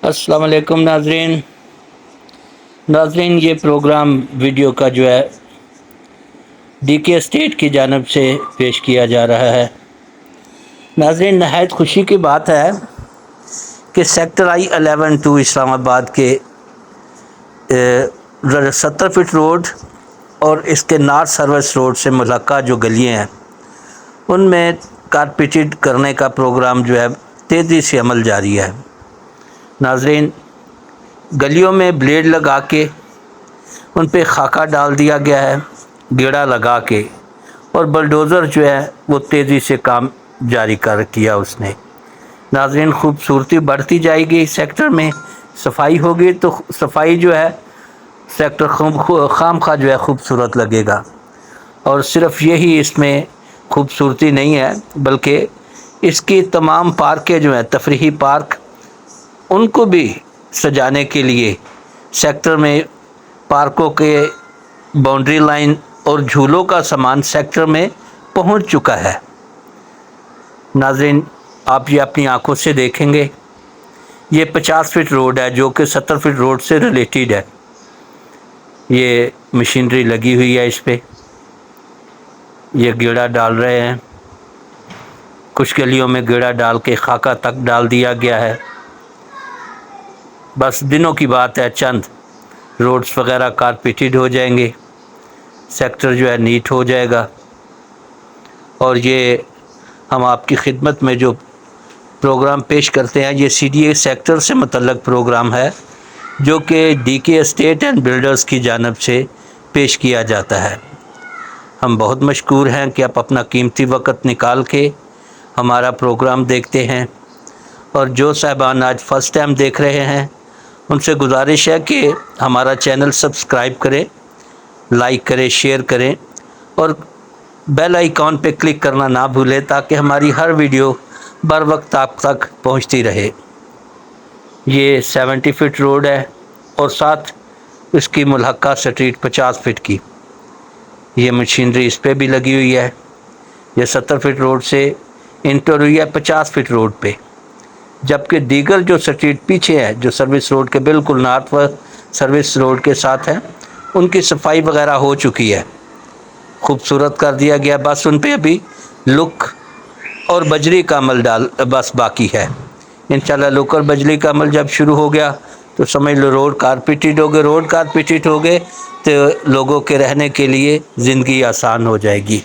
अस्सलाम वालेकुम नाजरीन, ये प्रोग्राम वीडियो का जो है डीके स्टेट की जानब से पेश किया जा रहा है। नाजरीन, नहायत खुशी की बात है कि सेक्टर I-11-2 इस्लामाबाद के 70 फीट रोड और इसके नॉर्थ सर्विस रोड से मुल्हका जो गलियाँ हैं उनमें कारपेटेड करने का प्रोग्राम जो है तेज़ी से अमल जारी है। नाजरीन, गलियों में ब्लेड लगा के उन पे खाका डाल दिया गया है, गेड़ा लगा के, और बलडोज़र जो है वो तेज़ी से काम जारी किया उसने। नाजरीन, खूबसूरती बढ़ती जाएगी, सेक्टर में सफाई होगी तो सफाई जो है सेक्टर खाम खा जो है खूबसूरत लगेगा। और सिर्फ यही इसमें खूबसूरती नहीं है बल्कि इसकी तमाम पार्कें जो हैं तफरीही पार्क, उनको भी सजाने के लिए सेक्टर में पार्कों के बाउंड्री लाइन और झूलों का सामान सेक्टर में पहुंच चुका है। नाज़रीन, आप ये अपनी आंखों से देखेंगे। ये 50 फीट रोड है जो कि 70 फीट रोड से रिलेटेड है। ये मशीनरी लगी हुई है, इस पे ये गेड़ा डाल रहे हैं। कुछ गलियों में गेड़ा डाल के खाका तक डाल दिया गया है। बस दिनों की बात है, चंद रोड्स वगैरह कारपेटेड हो जाएंगे, सेक्टर जो है नीट हो जाएगा। और ये हम आपकी खिदमत में जो प्रोग्राम पेश करते हैं ये CDA सेक्टर से मुतल्लक प्रोग्राम है जो कि DK एस्टेट एंड बिल्डर्स की जानब से पेश किया जाता है। हम बहुत मशकूर हैं कि आप अपना कीमती वक़्त निकाल के हमारा प्रोग्राम देखते हैं। और जो साहबान आज फ़र्स्ट टाइम देख रहे हैं उनसे गुजारिश है कि हमारा चैनल सब्सक्राइब करें, लाइक करें, शेयर करें और बेल आइकॉन पे क्लिक करना ना भूलें ताकि हमारी हर वीडियो बर वक्त आप तक पहुंचती रहे। ये 70 फीट रोड है और साथ इसकी मुल्हका स्ट्रीट 50 फीट की ये मशीनरी इस पे भी लगी हुई है। ये 70 फीट रोड से इंटर हुई है 50 फीट रोड पे, जबकि दीगर जो स्ट्रीट पीछे है जो सर्विस रोड के बिल्कुल नॉर्थ व सर्विस रोड के साथ है उनकी सफाई वगैरह हो चुकी है, खूबसूरत कर दिया गया। बस उन पे अभी लुक और बजरी का अमल बस बाकी है। इंशाल्लाह लुक और बजरी का अमल जब शुरू हो गया तो समझ लो रोड कारपेटेड हो गए। रोड कारपेटेड हो गए तो लोगों के रहने के लिए ज़िंदगी आसान हो जाएगी।